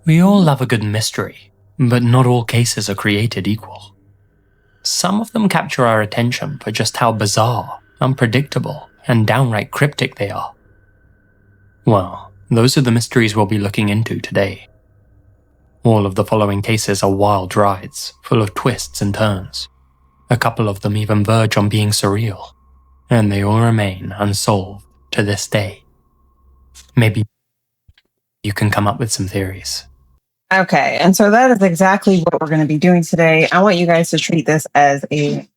We all love a good mystery, but not all cases are created equal. Some of them capture our attention for just how bizarre, unpredictable, and downright cryptic they are. Well, those are the mysteries we'll be looking into today. All of the following cases are wild rides, full of twists and turns. A couple of them even verge on being surreal, and they all remain unsolved to this day. Maybe you can come up with some theories. Okay, and so that is exactly what we're going to be doing today. I want you guys to treat this as a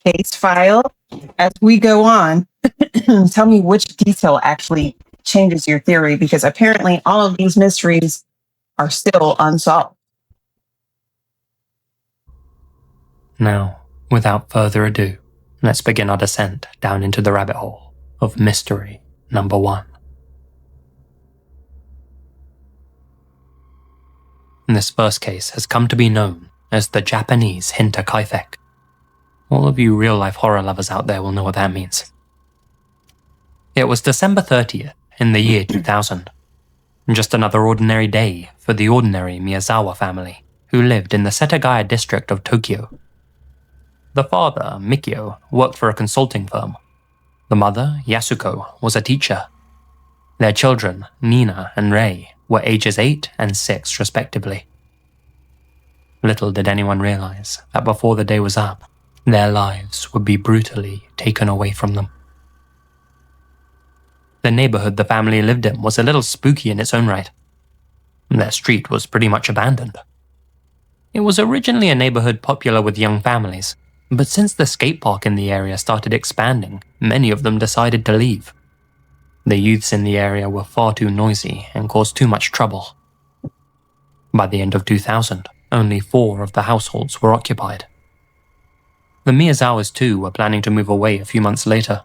case file. As we go on, tell me which detail actually changes your theory, because apparently all of these mysteries are still unsolved. Now, without further ado, let's begin our descent down into the rabbit hole of mystery number 1. This first case has come to be known as the Japanese Hinterkaifeck. All of you real-life horror lovers out there will know what that means. It was December 30th in the year 2000. Just another ordinary day for the ordinary Miyazawa family, who lived in the Setagaya district of Tokyo. The father, Mikio, worked for a consulting firm. The mother, Yasuko, was a teacher. Their children, Nina and Rei, were ages 8 and 6 respectively. Little did anyone realize that before the day was up, their lives would be brutally taken away from them. The neighborhood the family lived in was a little spooky in its own right. Their street was pretty much abandoned. It was originally a neighborhood popular with young families, but since the skate park in the area started expanding, many of them decided to leave. The youths in the area were far too noisy and caused too much trouble. By the end of 2000, only 4 of the households were occupied. The Miyazawas too were planning to move away a few months later.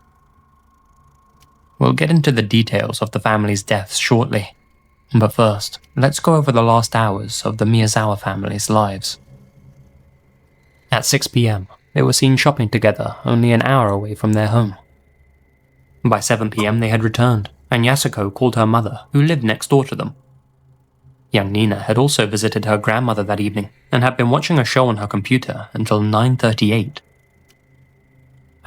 We'll get into the details of the family's deaths shortly, but first, let's go over the last hours of the Miyazawa family's lives. At 6 p.m., they were seen shopping together only an hour away from their home. By 7 p.m. they had returned, and Yasuko called her mother, who lived next door to them. Young Nina had also visited her grandmother that evening, and had been watching a show on her computer until 9:38.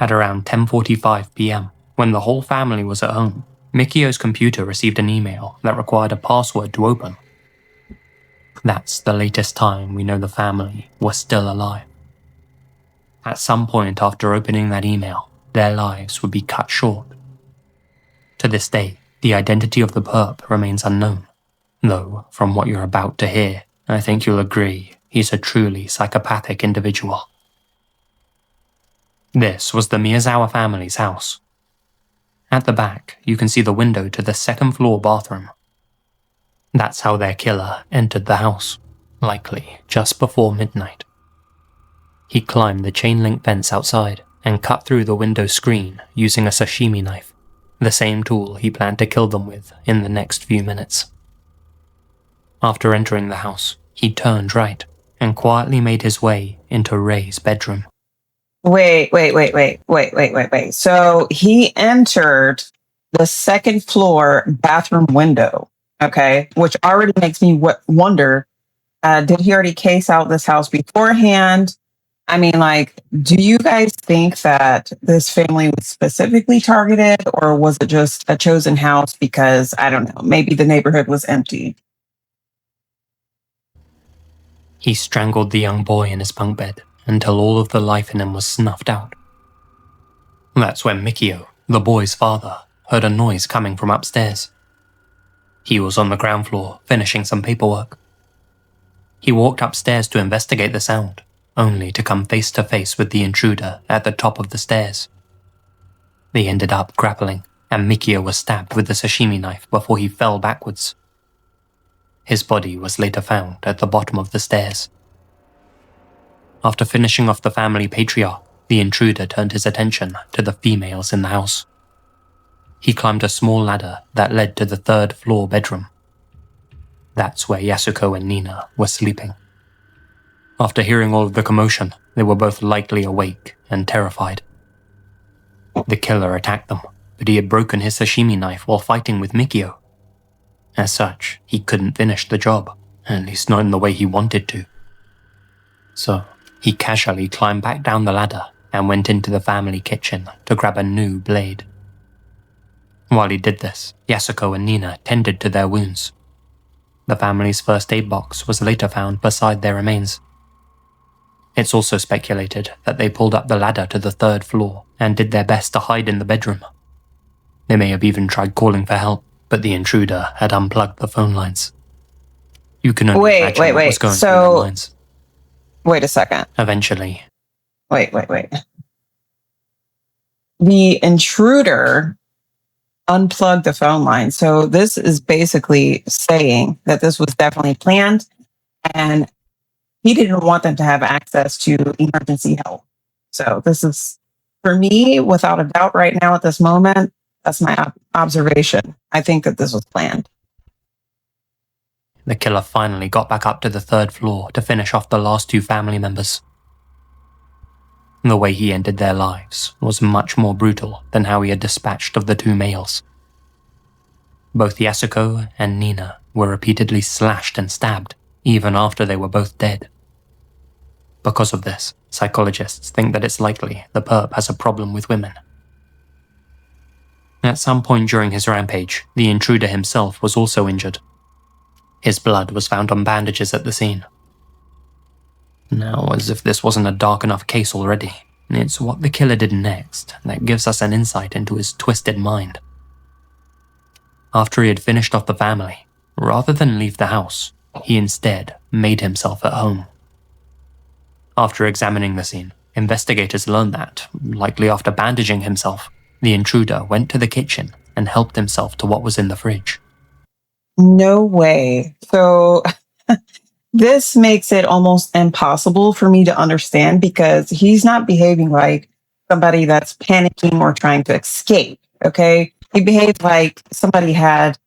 At around 10:45 p.m., when the whole family was at home, Mikio's computer received an email that required a password to open. That's the latest time we know the family was still alive. At some point after opening that email, their lives would be cut short. To this day, the identity of the perp remains unknown, though from what you're about to hear, I think you'll agree he's a truly psychopathic individual. This was the Miyazawa family's house. At the back, you can see the window to the second-floor bathroom. That's how their killer entered the house, likely just before midnight. He climbed the chain-link fence outside and cut through the window screen using a sashimi knife, the same tool he planned to kill them with in the next few minutes. After entering the house, he turned right and quietly made his way into Rei's bedroom. Wait. So he entered the second floor bathroom window, okay, which already makes me wonder, did he already case out this house beforehand? I mean, like, do you guys think that this family was specifically targeted, or was it just a chosen house because, I don't know, maybe the neighborhood was empty? He strangled the young boy in his bunk bed until all of the life in him was snuffed out. That's when Mikio, the boy's father, heard a noise coming from upstairs. He was on the ground floor finishing some paperwork. He walked upstairs to investigate the sound, only to come face to face with the intruder at the top of the stairs. They ended up grappling, and Mikio was stabbed with the sashimi knife before he fell backwards. His body was later found at the bottom of the stairs. After finishing off the family patriarch, the intruder turned his attention to the females in the house. He climbed a small ladder that led to the third-floor bedroom. That's where Yasuko and Nina were sleeping. After hearing all of the commotion, they were both likely awake and terrified. The killer attacked them, but he had broken his sashimi knife while fighting with Mikio. As such, he couldn't finish the job, at least not in the way he wanted to. So, he casually climbed back down the ladder and went into the family kitchen to grab a new blade. While he did this, Yasuko and Nina tended to their wounds. The family's first aid box was later found beside their remains. It's also speculated that they pulled up the ladder to the 3rd floor and did their best to hide in the bedroom. They may have even tried calling for help, but the intruder had unplugged the phone lines. You can only imagine what was going through their minds. Wait a second. Eventually. Wait. The intruder unplugged the phone line. So this is basically saying that this was definitely planned and he didn't want them to have access to emergency help. So this is, for me, without a doubt right now at this moment, that's my observation. I think that this was planned. The killer finally got back up to the 3rd floor to finish off the last 2 family members. The way he ended their lives was much more brutal than how he had dispatched of the 2 males. Both Yasuko and Nina were repeatedly slashed and stabbed, even after they were both dead. Because of this, psychologists think that it's likely the perp has a problem with women. At some point during his rampage, the intruder himself was also injured. His blood was found on bandages at the scene. Now, as if this wasn't a dark enough case already, it's what the killer did next that gives us an insight into his twisted mind. After he had finished off the family, rather than leave the house, he instead made himself at home. After examining the scene, investigators learned that, likely after bandaging himself, the intruder went to the kitchen and helped himself to what was in the fridge. No way. So this makes it almost impossible for me to understand because he's not behaving like somebody that's panicking or trying to escape, okay? He behaved like somebody had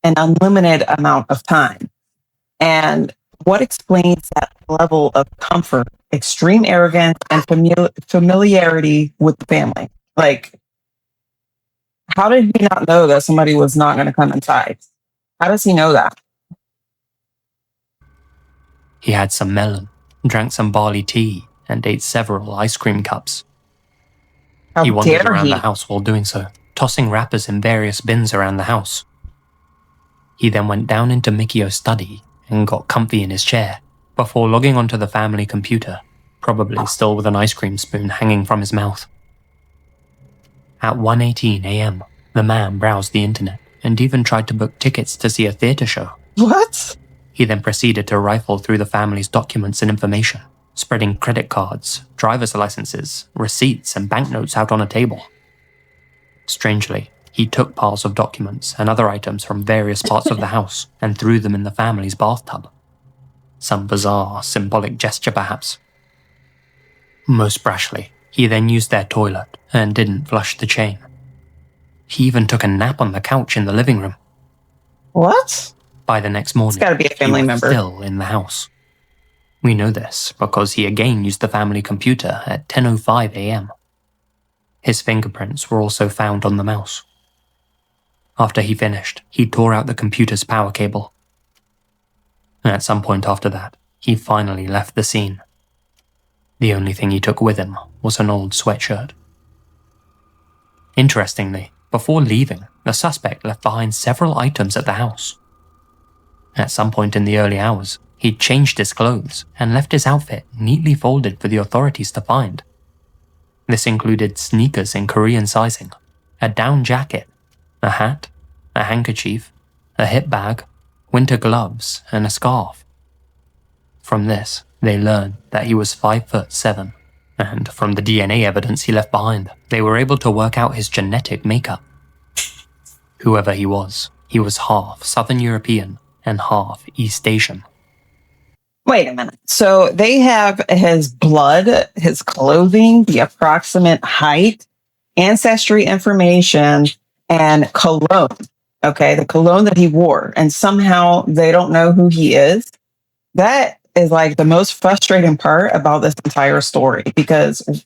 an unlimited amount of time. And what explains that level of comfort, extreme arrogance, and familiarity with the family? Like, how did he not know that somebody was not going to come inside? How does he know that? He had some melon, drank some barley tea, and ate several ice cream cups. He wandered around the house while doing so, tossing wrappers in various bins around the house. He then went down into Mikio's study and got comfy in his chair before logging onto the family computer, probably still with an ice cream spoon hanging from his mouth. At 1:18 a.m., the man browsed the internet and even tried to book tickets to see a theater show. What? He then proceeded to rifle through the family's documents and information, spreading credit cards, driver's licenses, receipts, and banknotes out on a table. Strangely, he took piles of documents and other items from various parts of the house and threw them in the family's bathtub. Some bizarre, symbolic gesture perhaps. Most brashly, he then used their toilet and didn't flush the chain. He even took a nap on the couch in the living room. What? By the next morning, it's gotta be a family member. Still in the house. We know this because he again used the family computer at 10:05 a.m. His fingerprints were also found on the mouse. After he finished, he tore out the computer's power cable. At some point after that, he finally left the scene. The only thing he took with him was an old sweatshirt. Interestingly, before leaving, the suspect left behind several items at the house. At some point in the early hours, he'd changed his clothes and left his outfit neatly folded for the authorities to find. This included sneakers in Korean sizing, a down jacket, a hat, a handkerchief, a hip bag, winter gloves, and a scarf. From this, they learned that he was 5'7", and from the DNA evidence he left behind, they were able to work out his genetic makeup. Whoever he was half Southern European and half East Asian. Wait a minute. So they have his blood, his clothing, the approximate height, ancestry information, and cologne. Okay, the cologne that he wore, and somehow they don't know who he is. That is like the most frustrating part about this entire story because,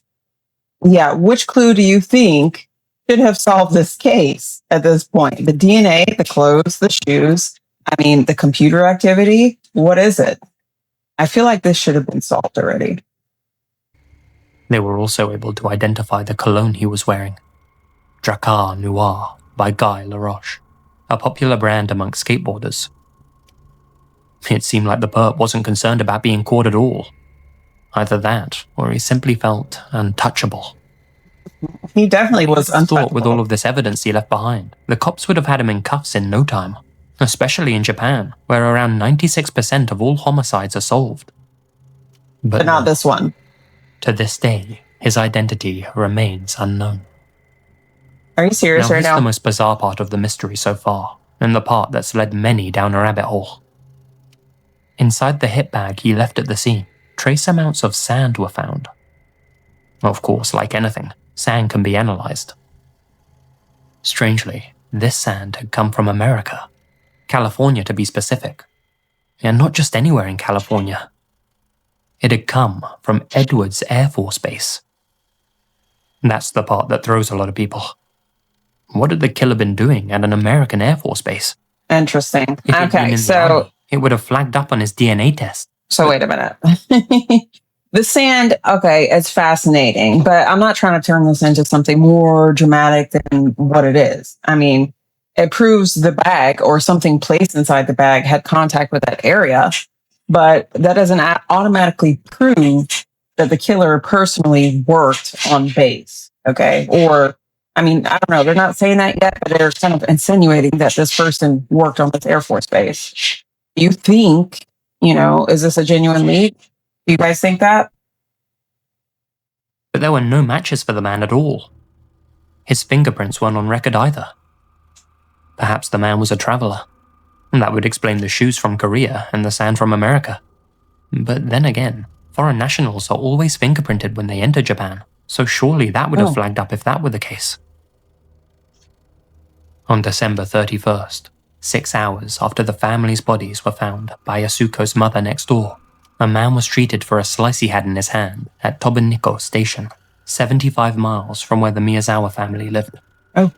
yeah, which clue do you think should have solved this case at this point? The DNA, the clothes, the shoes, I mean, the computer activity, what is it? I feel like this should have been solved already. They were also able to identify the cologne he was wearing. Drakkar Noir by Guy Laroche, a popular brand amongst skateboarders. It seemed like the perp wasn't concerned about being caught at all. Either that, or he simply felt untouchable. He definitely was untouchable. Thought with all of this evidence he left behind, the cops would have had him in cuffs in no time, especially in Japan, where around 96% of all homicides are solved. But not this one. To this day, his identity remains unknown. Are you serious right now? Here's the most bizarre part of the mystery so far, and the part that's led many down a rabbit hole. Inside the hip bag he left at the scene, trace amounts of sand were found. Of course, like anything, sand can be analyzed. Strangely, this sand had come from America, California to be specific, and not just anywhere in California. It had come from Edwards Air Force Base. That's the part that throws a lot of people. What had the killer been doing at an American Air Force base? Interesting. Okay, so it would have flagged up on his DNA test. So wait a minute. The sand, okay, it's fascinating, but I'm not trying to turn this into something more dramatic than what it is. I mean, it proves the bag or something placed inside the bag had contact with that area, but that doesn't automatically prove that the killer personally worked on base, okay? Or, I mean, I don't know, they're not saying that yet, but they're kind of insinuating that this person worked on this Air Force base. You think, is this a genuine lead? Do you guys think that? But there were no matches for the man at all. His fingerprints weren't on record either. Perhaps the man was a traveler. That would explain the shoes from Korea and the sand from America. But then again, foreign nationals are always fingerprinted when they enter Japan, so surely that would have flagged up if that were the case. On December 31st, 6 hours after the family's bodies were found by Yasuko's mother next door, a man was treated for a slice he had in his hand at Tobuniko Station, 75 miles from where the Miyazawa family lived. Oh.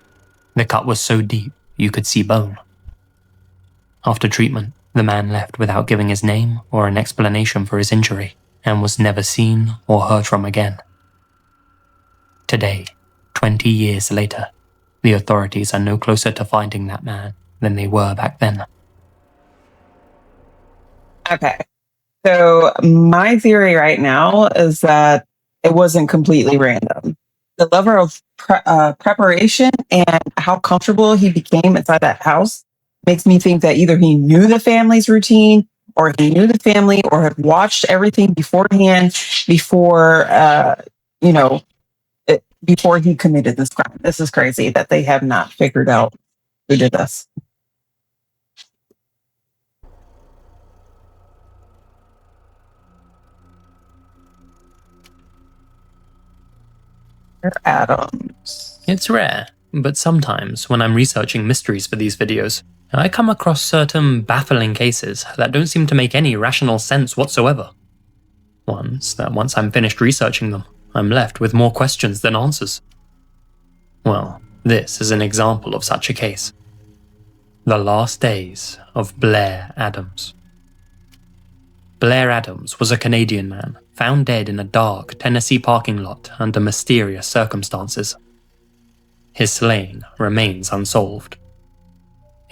The cut was so deep, you could see bone. After treatment, the man left without giving his name or an explanation for his injury, and was never seen or heard from again. Today, 20 years later, the authorities are no closer to finding that man than they were back then. Okay. So my theory right now is that it wasn't completely random. The level of preparation and how comfortable he became inside that house makes me think that either he knew the family's routine, or he knew the family, or had watched everything beforehand before he committed this crime. This is crazy that they have not figured out who did this. Adams. It's rare, but sometimes when I'm researching mysteries for these videos, I come across certain baffling cases that don't seem to make any rational sense whatsoever. Once I'm finished researching them, I'm left with more questions than answers. Well, this is an example of such a case. The last days of Blair Adams. Blair Adams was a Canadian man found dead in a dark Tennessee parking lot under mysterious circumstances. His slaying remains unsolved.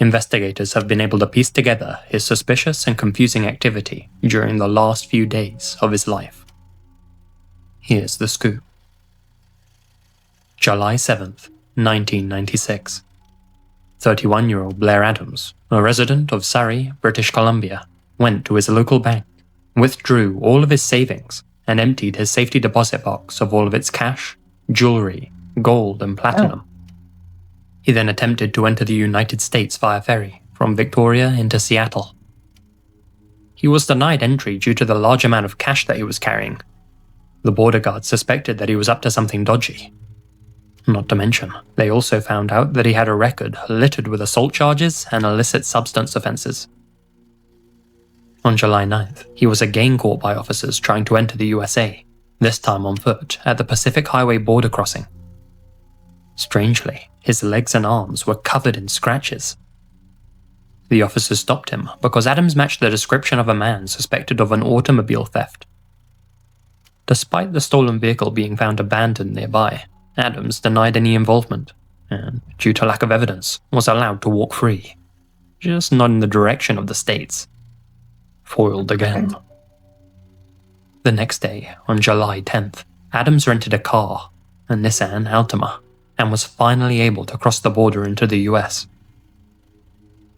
Investigators have been able to piece together his suspicious and confusing activity during the last few days of his life. Here's the scoop. July 7th, 1996. 31-year-old Blair Adams, a resident of Surrey, British Columbia, went to his local bank, withdrew all of his savings, and emptied his safety deposit box of all of its cash, jewelry, gold, and platinum. He then attempted to enter the United States via ferry from Victoria into Seattle. He was denied entry due to the large amount of cash that he was carrying. The border guards suspected that he was up to something dodgy. Not to mention, they also found out that he had a record littered with assault charges and illicit substance offenses. On July 9th, he was again caught by officers trying to enter the USA, this time on foot at the Pacific Highway border crossing. Strangely, his legs and arms were covered in scratches. The officers stopped him because Adams matched the description of a man suspected of an automobile theft. Despite the stolen vehicle being found abandoned nearby, Adams denied any involvement, and, due to lack of evidence, was allowed to walk free. Just not in the direction of the States. Foiled again. The next day, on July 10th, Adams rented a car, a Nissan Altima, and was finally able to cross the border into the US.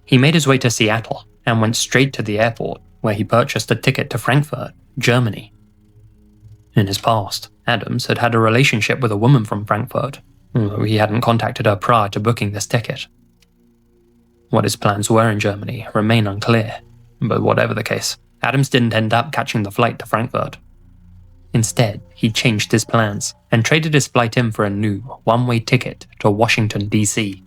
He made his way to Seattle and went straight to the airport, where he purchased a ticket to Frankfurt, Germany. In his past, Adams had had a relationship with a woman from Frankfurt, although he hadn't contacted her prior to booking this ticket. What his plans were in Germany remain unclear, but whatever the case, Adams didn't end up catching the flight to Frankfurt. Instead, he changed his plans and traded his flight in for a new one-way ticket to Washington, D.C.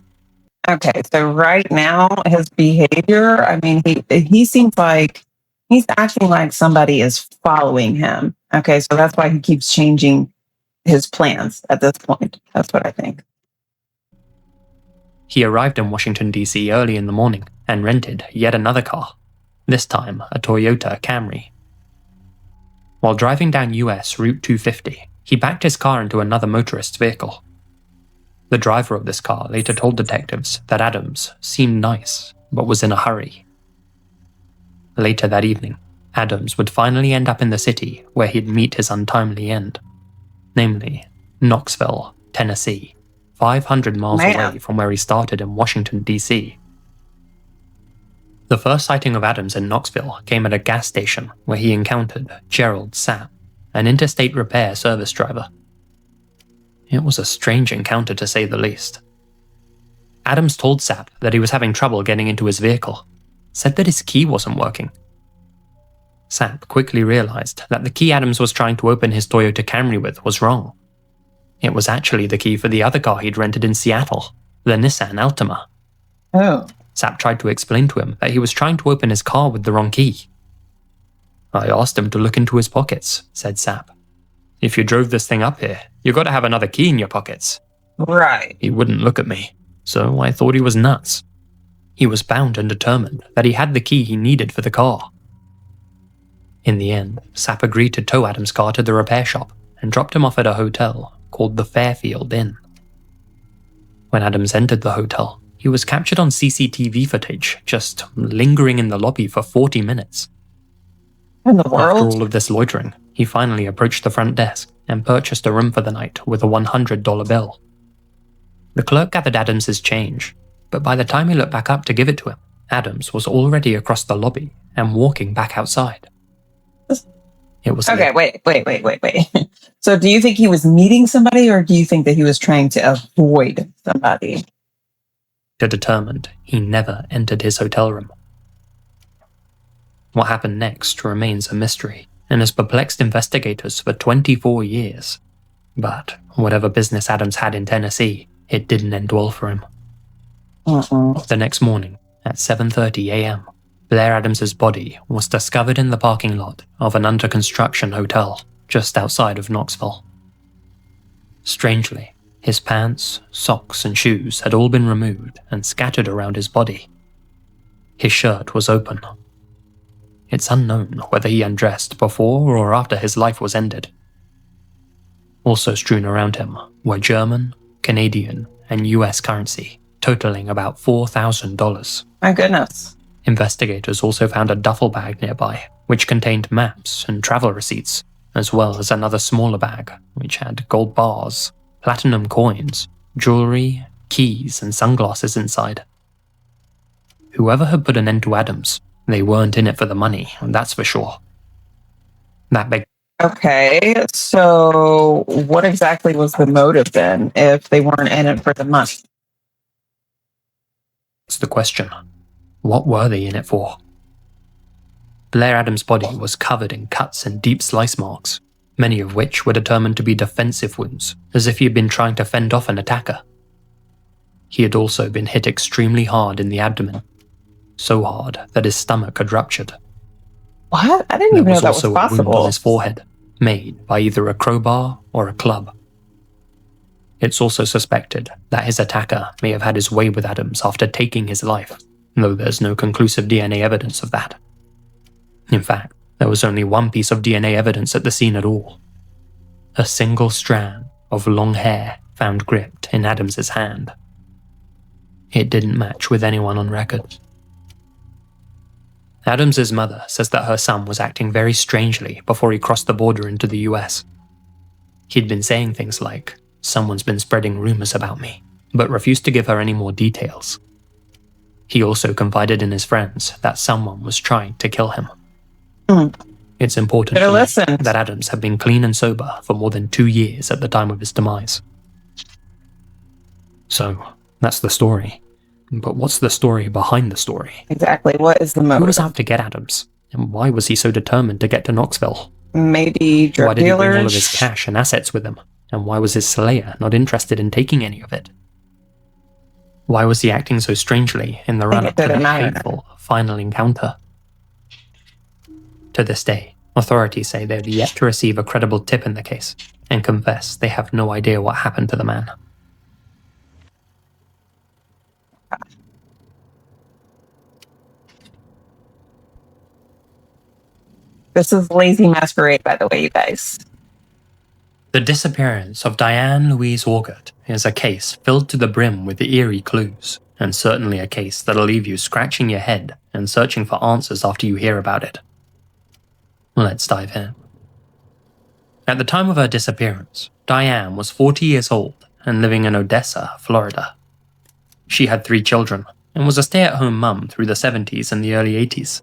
Okay, so right now, his behavior, I mean, he seems like he's acting like somebody is following him. Okay, so that's why he keeps changing his plans at this point. That's what I think. He arrived in Washington, D.C. early in the morning and rented yet another car, this time a Toyota Camry. While driving down US Route 250, he backed his car into another motorist's vehicle. The driver of this car later told detectives that Adams seemed nice, but was in a hurry. Later that evening, Adams would finally end up in the city where he'd meet his untimely end, namely Knoxville, Tennessee, 500 miles away from where he started in Washington, D.C. The first sighting of Adams in Knoxville came at a gas station where he encountered Gerald Sapp, an interstate repair service driver. It was a strange encounter to say the least. Adams told Sapp that he was having trouble getting into his vehicle, said that his key wasn't working. Sapp quickly realized that the key Adams was trying to open his Toyota Camry with was wrong. It was actually the key for the other car he'd rented in Seattle, the Nissan Altima. Oh. Sapp tried to explain to him that he was trying to open his car with the wrong key. I asked him to look into his pockets, said Sapp. If you drove this thing up here, you got to have another key in your pockets. Right. He wouldn't look at me, so I thought he was nuts. He was bound and determined that he had the key he needed for the car. In the end, Sapp agreed to tow Adams' car to the repair shop and dropped him off at a hotel called the Fairfield Inn. When Adams entered the hotel, he was captured on CCTV footage, just lingering in the lobby for 40 minutes. In the world? After all of this loitering, he finally approached the front desk and purchased a room for the night with a $100 bill. The clerk gathered Adams' change, but by the time he looked back up to give it to him, Adams was already across the lobby and walking back outside. It was okay, wait. So do you think he was meeting somebody, or do you think that he was trying to avoid somebody? Determined, he never entered his hotel room. What happened next remains a mystery and has perplexed investigators for 24 years. But whatever business Adams had in Tennessee, it didn't end well for him. The next morning, at 7:30 a.m., Blair Adams' body was discovered in the parking lot of an under-construction hotel just outside of Knoxville. Strangely, his pants, socks, and shoes had all been removed and scattered around his body. His shirt was open. It's unknown whether he undressed before or after his life was ended. Also strewn around him were German, Canadian, and US currency, totaling about $4,000. My goodness. Investigators also found a duffel bag nearby, which contained maps and travel receipts, as well as another smaller bag, which had gold bars, platinum coins, jewelry, keys, and sunglasses inside. Whoever had put an end to Adams, they weren't in it for the money, that's for sure. Okay, so what exactly was the motive then, if they weren't in it for the money? That's the question. What were they in it for? Blair Adams' body was covered in cuts and deep slice marks, many of which were determined to be defensive wounds, as if he had been trying to fend off an attacker. He had also been hit extremely hard in the abdomen, so hard that his stomach had ruptured. What? I didn't even know that was possible. There was also a wound on his forehead, made by either a crowbar or a club. It's also suspected that his attacker may have had his way with Adams after taking his life, though there's no conclusive DNA evidence of that. In fact, there was only one piece of DNA evidence at the scene at all. A single strand of long hair found gripped in Adams's hand. It didn't match with anyone on record. Adams's mother says that her son was acting very strangely before he crossed the border into the US. He'd been saying things like, "Someone's been spreading rumors about me," but refused to give her any more details. He also confided in his friends that someone was trying to kill him. It's important to note that Adams had been clean and sober for more than 2 years at the time of his demise. So, that's the story. But what's the story behind the story? Exactly. What is the motive? Who was out to get Adams? And why was he so determined to get to Knoxville? Maybe drug Why did he dealers? bring all of his cash and assets with him? And why was his slayer not interested in taking any of it? Why was he acting so strangely in the run-up to that fateful final encounter? To this day, authorities say they've yet to receive a credible tip in the case, and confess they have no idea what happened to the man. This is Lazy Masquerade, by the way, you guys. The disappearance of Diane Louise Orgurt is a case filled to the brim with eerie clues, and certainly a case that'll leave you scratching your head and searching for answers after you hear about it. Let's dive in. At the time of her disappearance, Diane was 40 years old and living in Odessa, Florida. She had 3 children and was a stay-at-home mum through the 70s and the early 80s.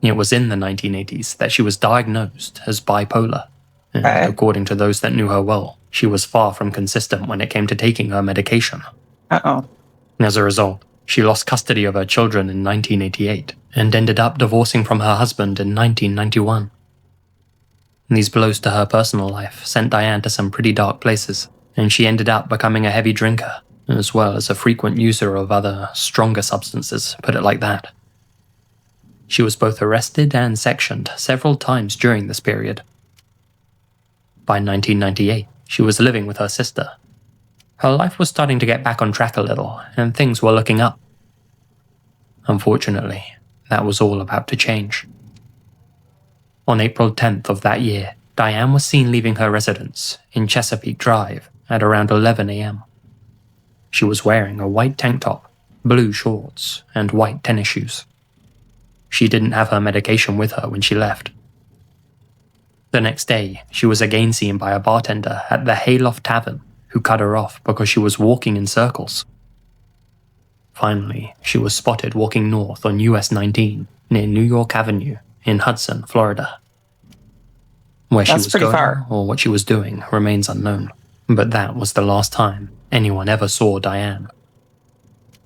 It was in the 1980s that she was diagnosed as bipolar, and according to those that knew her well, she was far from consistent when it came to taking her medication. As a result, she lost custody of her children in 1988 and ended up divorcing from her husband in 1991. These blows to her personal life sent Diane to some pretty dark places, and she ended up becoming a heavy drinker, as well as a frequent user of other, stronger substances, put it like that. She was both arrested and sectioned several times during this period. By 1998, she was living with her sister. Her life was starting to get back on track a little, and things were looking up. Unfortunately, that was all about to change. On April 10th of that year, Diane was seen leaving her residence in Chesapeake Drive at around 11 a.m. She was wearing a white tank top, blue shorts, and white tennis shoes. She didn't have her medication with her when she left. The next day, she was again seen by a bartender at the Hayloft Tavern who cut her off because she was walking in circles. Finally, she was spotted walking north on US 19 near New York Avenue in Hudson, Florida. Where she was going or what she was doing remains unknown, but that was the last time anyone ever saw Diane.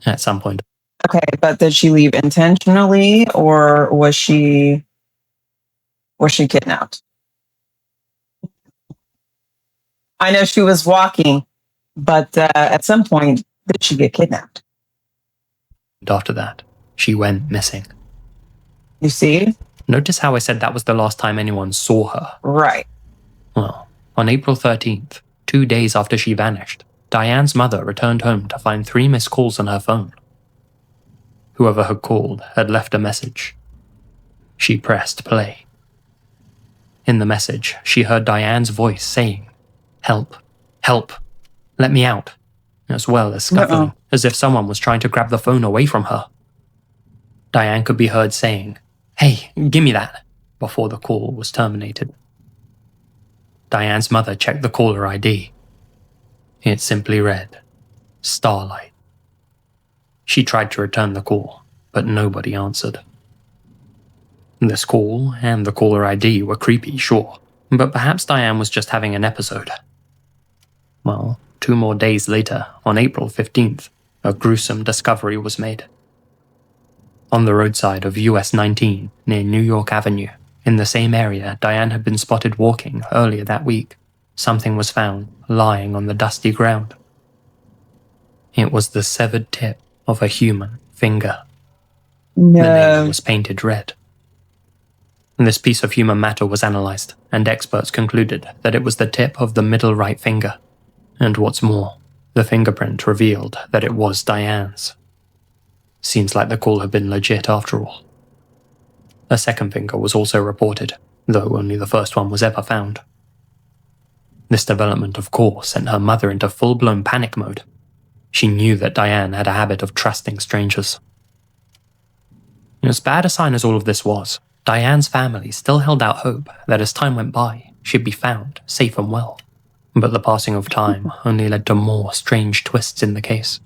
At some point. Okay, but did she leave intentionally, or was she kidnapped? I know she was walking, but at some point, did she get kidnapped? After that, she went missing. You see? Notice how I said that was the last time anyone saw her. Right. Well, on April 13th, 2 days after she vanished, Diane's mother returned home to find 3 missed calls on her phone. Whoever had called had left a message. She pressed play. In the message, she heard Diane's voice saying, "Help, help, let me out," as well as scuffling, as if someone was trying to grab the phone away from her. Diane could be heard saying, "Hey, give me that," before the call was terminated. Diane's mother checked the caller ID. It simply read, "Starlight." She tried to return the call, but nobody answered. This call and the caller ID were creepy, sure, but perhaps Diane was just having an episode. Well, 2 more days later, on April 15th, a gruesome discovery was made. On the roadside of US 19 near New York Avenue, in the same area Diane had been spotted walking earlier that week, something was found lying on the dusty ground. It was the severed tip of a human finger. No. The nail was painted red. This piece of human matter was analysed, and experts concluded that it was the tip of the middle right finger. And what's more, the fingerprint revealed that it was Diane's. Seems like the call had been legit after all. A second finger was also reported, though only the first one was ever found. This development, of course, sent her mother into full-blown panic mode. She knew that Diane had a habit of trusting strangers. As bad a sign as all of this was, Diane's family still held out hope that as time went by, she'd be found, safe and well. But the passing of time only led to more strange twists in the case.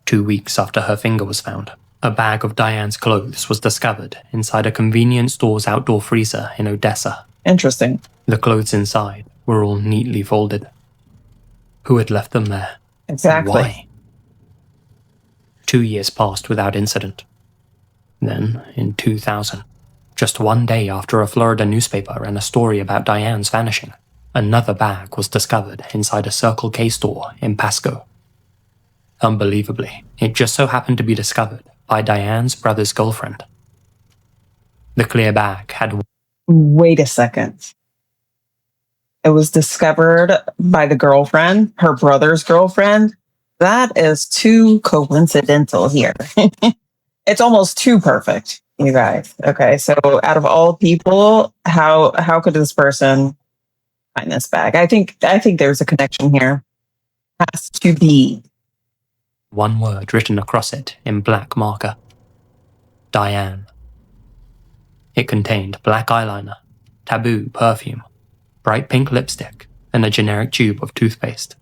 2 weeks after her finger was found, a bag of Diane's clothes was discovered inside a convenience store's outdoor freezer in Odessa. Interesting. The clothes inside were all neatly folded. Who had left them there? Exactly. And why? 2 years passed without incident. Then, in 2000, just one day after a Florida newspaper ran a story about Diane's vanishing, another bag was discovered inside a Circle K store in Pasco. Unbelievably, it just so happened to be discovered by Diane's brother's girlfriend. The clear bag had... Wait a second. It was discovered by the girlfriend, her brother's girlfriend. That is too coincidental here. It's almost too perfect, you guys. Okay, so out of all people, how could this person find this bag? I think there's a connection here. Has to be. One word written across it in black marker. Diane. It contained black eyeliner, taboo perfume, bright pink lipstick, and a generic tube of toothpaste.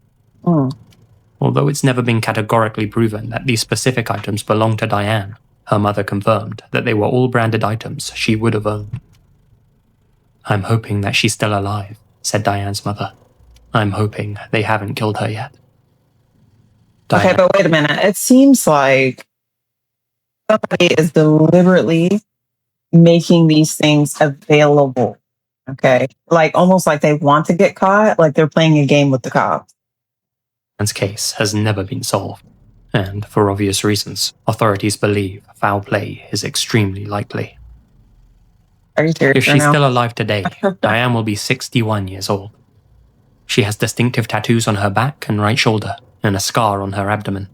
Although it's never been categorically proven that these specific items belonged to Diane, her mother confirmed that they were all branded items she would have owned. "I'm hoping that she's still alive," said Diane's mother. "I'm hoping they haven't killed her yet." Okay, Diane. but wait a minute. It seems like somebody is deliberately making these things available. Okay. Like almost like they want to get caught, like they're playing a game with the cops. Diane's case has never been solved, and for obvious reasons, authorities believe foul play is extremely likely. Are you serious If she's now? still alive today, Diane will be 61 years old. She has distinctive tattoos on her back and right shoulder, and a scar on her abdomen.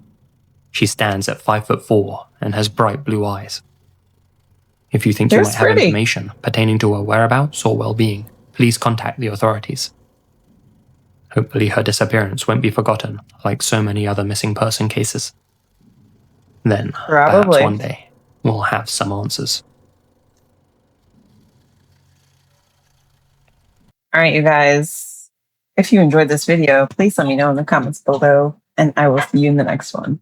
She stands at 5'4" and has bright blue eyes. If you think you might have information pertaining to her whereabouts or well-being, please contact the authorities. Hopefully her disappearance won't be forgotten like so many other missing person cases. Then, perhaps one day, we'll have some answers. All right, you guys. If you enjoyed this video, please let me know in the comments below, and I will see you in the next one.